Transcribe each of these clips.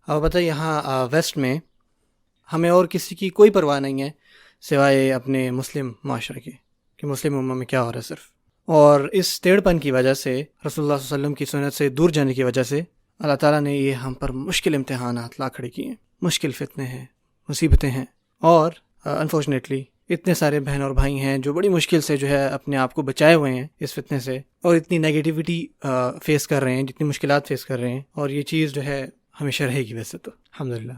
اب پتہ یہاں ویسٹ میں ہمیں اور کسی کی کوئی پرواہ نہیں ہے سوائے اپنے مسلم معاشرے کی، کہ مسلم امہ میں کیا ہو رہا ہے صرف. اور اس ٹیڑھ پن کی وجہ سے، رسول اللہ صلی اللہ علیہ وسلم کی سنت سے دور جانے کی وجہ سے اللہ تعالیٰ نے یہ ہم پر مشکل امتحانات لا کھڑے کیے ہیں، مشکل فتنے ہیں، مصیبتیں ہیں. اور انفارچونیٹلی اتنے سارے بہن اور بھائی ہیں جو بڑی مشکل سے جو ہے اپنے آپ کو بچائے ہوئے ہیں اس فتنے سے، اور اتنی نیگیٹیوٹی فیس کر رہے ہیں، جتنی مشکلات فیس کر رہے ہیں. اور یہ چیز جو ہے ہمیشہ رہے گی ویسے تو الحمدللہ.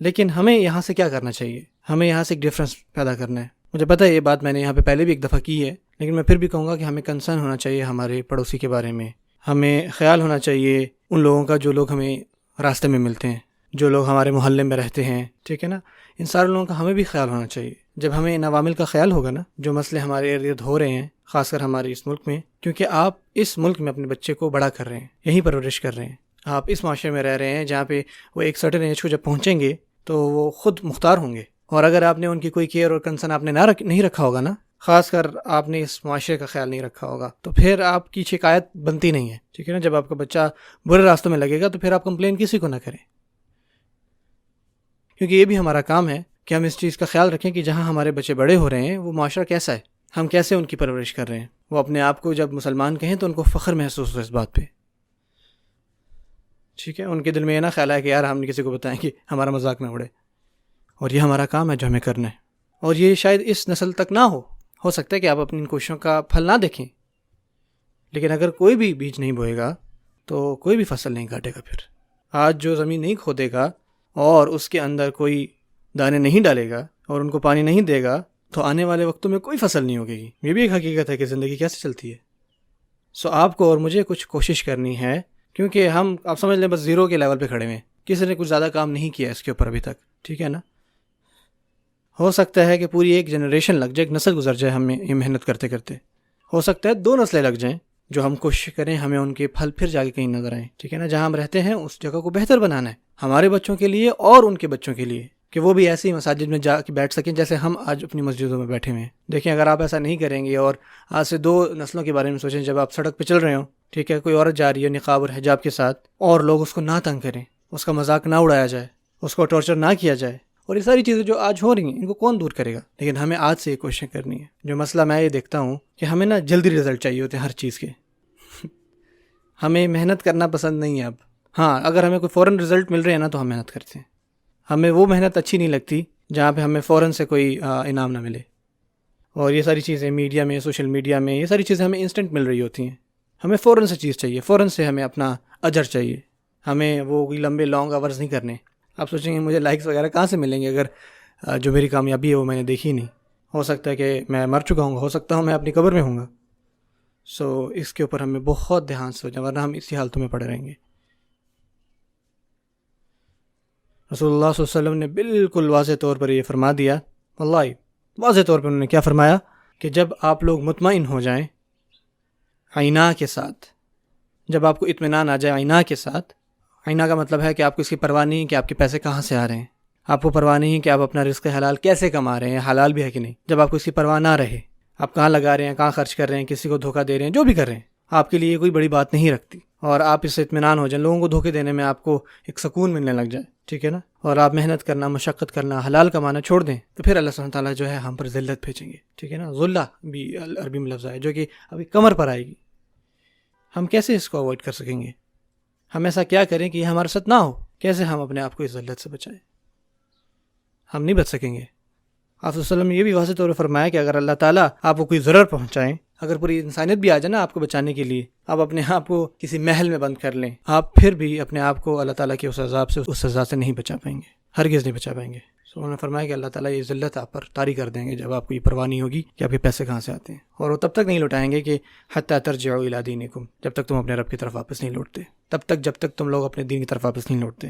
لیکن ہمیں یہاں سے کیا کرنا چاہیے؟ ہمیں یہاں سے ایک ڈفرینس پیدا کرنا ہے. مجھے پتہ ہے یہ بات میں نے یہاں پہ پہلے بھی ایک دفعہ کی ہے، لیکن میں پھر بھی کہوں گا کہ ہمیں کنسرن ہونا چاہیے ہمارے پڑوسی کے بارے میں. ہمیں خیال ہونا چاہیے ان لوگوں کا جو لوگ ہمیں راستے میں ملتے ہیں، جو لوگ ہمارے محلے میں رہتے ہیں، ٹھیک ہے نا. ان سارے لوگوں کا ہمیں بھی خیال ہونا چاہیے. جب ہمیں ان عوامل کا خیال ہوگا نا، جو مسئلے ہمارے ارد گرد ہو رہے ہیں، خاص کر ہمارے اس ملک میں، کیونکہ آپ اس ملک میں اپنے بچے کو بڑا کر رہے ہیں، یہیں پرورش کر رہے ہیں. آپ اس معاشرے میں رہ رہے ہیں جہاں پہ وہ ایک سرٹن ایج کو جب پہنچیں گے تو وہ خود مختار ہوں گے. اور اگر آپ نے ان کی کوئی کیئر اور کنسرن آپ نے نہیں رکھا ہوگا نا، خاص کر آپ نے اس معاشرے کا خیال نہیں رکھا ہوگا، تو پھر آپ کی شکایت بنتی نہیں ہے، ٹھیک ہے نا. جب آپ کا بچہ برے راستوں میں لگے گا تو پھر آپ کمپلین کسی کو نہ کریں، کیونکہ یہ بھی ہمارا کام ہے کہ ہم اس چیز کا خیال رکھیں کہ جہاں ہمارے بچے بڑے ہو رہے ہیں وہ معاشرہ کیسا ہے، ہم کیسے ان کی پرورش کر رہے ہیں. وہ اپنے آپ کو جب مسلمان کہیں تو ان کو فخر محسوس ہو اس بات پہ، ٹھیک ہے. ان کے دل میں یہ نہ خیال ہے کہ یار ہم نے کسی کو بتائیں کہ ہمارا مذاق نہ اڑے. اور یہ ہمارا کام ہے جو ہمیں کرنا ہے. اور یہ شاید اس نسل تک نہ ہو سکتا ہے کہ آپ اپنی ان کوششوں کا پھل نہ دیکھیں، لیکن اگر کوئی بھی بیج نہیں بوئے گا تو کوئی بھی فصل نہیں کاٹے گا. پھر آج جو زمین نہیں کھودے گا اور اس کے اندر کوئی دانے نہیں ڈالے گا اور ان کو پانی نہیں دے گا تو آنے والے وقتوں میں کوئی فصل نہیں ہوگی. یہ بھی ایک حقیقت ہے کہ زندگی کیسے چلتی ہے. سو آپ کو اور مجھے کچھ کوشش کرنی ہے، کیونکہ ہم آپ سمجھ لیں بس زیرو کے لیول پہ کھڑے ہوئے ہیں، کسی نے کچھ زیادہ کام نہیں کیا اس کے اوپر ابھی تک، ٹھیک ہے نا. ہو سکتا ہے کہ پوری ایک جنریشن لگ جائے، ایک نسل گزر جائے ہمیں یہ محنت کرتے کرتے. ہو سکتا ہے 2 نسلیں لگ جائیں جو ہم کوشش کریں ہمیں ان کے پھل پھر جا کے کہیں نظر آئیں، ٹھیک ہے نا. جہاں ہم رہتے ہیں اس جگہ کو بہتر بنانا ہے ہمارے بچوں کے لیے اور ان کے بچوں کے لیے، کہ وہ بھی ایسی مساجد میں جا کے بیٹھ سکیں جیسے ہم آج اپنی مسجدوں میں بیٹھے ہوئے ہیں. دیکھیں اگر آپ ایسا نہیں کریں گے اور آج سے 2 نسلوں کے بارے میں سوچیں، جب آپ سڑک پہ چل رہے ہوں، ٹھیک ہے، کوئی عورت جا رہی ہے نقاب اور حجاب کے ساتھ، اور لوگ اس کو نہ تنگ کریں، اس کا مذاق نہ اڑایا جائے، اس کو ٹارچر نہ کیا جائے، اور یہ ساری چیزیں جو آج ہو رہی ہیں ان کو کون دور کرے گا. لیکن ہمیں آج سے یہ کوششیں کرنی ہے. جو مسئلہ میں یہ دیکھتا ہوں کہ ہمیں نا جلدی رزلٹ چاہیے ہوتے ہیں ہر چیز کے. ہمیں محنت کرنا پسند نہیں ہے اب. ہاں اگر ہمیں کوئی فوراً رزلٹ مل رہے ہیں نا تو ہم محنت کرتے ہیں. ہمیں وہ محنت اچھی نہیں لگتی جہاں پہ ہمیں فوراً سے کوئی انعام نہ ملے. اور یہ ساری چیزیں میڈیا میں، سوشل میڈیا میں، یہ ساری چیزیں ہمیں انسٹنٹ مل رہی ہوتی ہیں. ہمیں فوراً سے چیز چاہیے، فوراً سے ہمیں اپنا اجر چاہیے. ہمیں وہ کوئی لمبے لانگ آورز نہیں کرنے. آپ سوچیں گے مجھے لائکس وغیرہ کہاں سے ملیں گے اگر جو میری کامیابی ہے وہ میں نے دیکھی نہیں. ہو سکتا ہے کہ میں مر چکا ہوں گا، ہو سکتا ہوں میں اپنی قبر میں ہوں گا. سو اس کے اوپر ہمیں بہت دھیان سے سوچیں، ورنہ ہم اسی حالتوں میں پڑے رہیں گے. رسول اللہ صلی اللہ علیہ وسلم نے بالکل واضح طور پر یہ فرما دیا، واللہ واضح طور پر انہوں نے کیا فرمایا کہ جب آپ لوگ مطمئن ہو جائیں عینا کے ساتھ، جب آپ کو اطمینان آ جائے عینا کے ساتھ. عینا کا مطلب ہے کہ آپ کو اس کی پرواہ نہیں کہ آپ کے پیسے کہاں سے آ رہے ہیں، آپ کو پرواہ نہیں کہ آپ اپنا رزق حلال کیسے کما رہے ہیں، حلال بھی ہے کہ نہیں. جب آپ کو اس کی پرواہ نہ رہے، آپ کہاں لگا رہے ہیں، کہاں خرچ کر رہے ہیں، کسی کو دھوکہ دے رہے ہیں، جو بھی کر رہے ہیں، آپ کے لیے کوئی بڑی بات نہیں رکھتی، اور آپ اس سے اطمینان ہو جائیں، لوگوں کو دھوکے دینے میں آپ کو ایک سکون ملنے لگ جائے، ٹھیک ہے نا، اور آپ محنت کرنا، مشقت کرنا، حلال کمانا چھوڑ دیں، تو پھر اللہ سبحانہ تعالیٰ جو ہے ہم پر ذلت بھیجیں گے، ٹھیک ہے نا. ذلہ بھی عربی میں لفظ ہے جو کہ ابھی کمر پر آئے گی. ہم کیسے اس کو اوائڈ کر سکیں گے؟ ہم ایسا کیا کریں کہ یہ ہمارے ساتھ نہ ہو؟ کیسے ہم اپنے آپ کو اس ذلت سے بچائیں؟ ہم نہیں بچ سکیں گے. آپ صلی اللہ علیہ وسلم نے یہ بھی واضح طور پر فرمایا کہ اگر اللہ تعالیٰ آپ کو کوئی ضرر پہنچائیں، اگر پوری انسانیت بھی آ جائے نا آپ کو بچانے کے لیے، آپ اپنے آپ کو کسی محل میں بند کر لیں، آپ پھر بھی اپنے آپ کو اللہ تعالیٰ کے اس عذاب سے، اس سزا سے نہیں بچا پائیں گے، ہرگز نہیں بچا پائیں گے. انہوں نے فرمایا کہ اللہ تعالیٰ یہ ذلت آپ پر طاری کر دیں گے جب آپ کو یہ پرواہ نہیں ہوگی کہ آپ کے پیسے کہاں سے آتے ہیں. اور وہ تب تک نہیں لوٹائیں گے کہ حتی ترجعوا الی دینکم، جب تک تم اپنے رب کی طرف واپس نہیں لوٹتے، تب تک جب تک تم لوگ اپنے دین کی طرف واپس نہیں لوٹتے.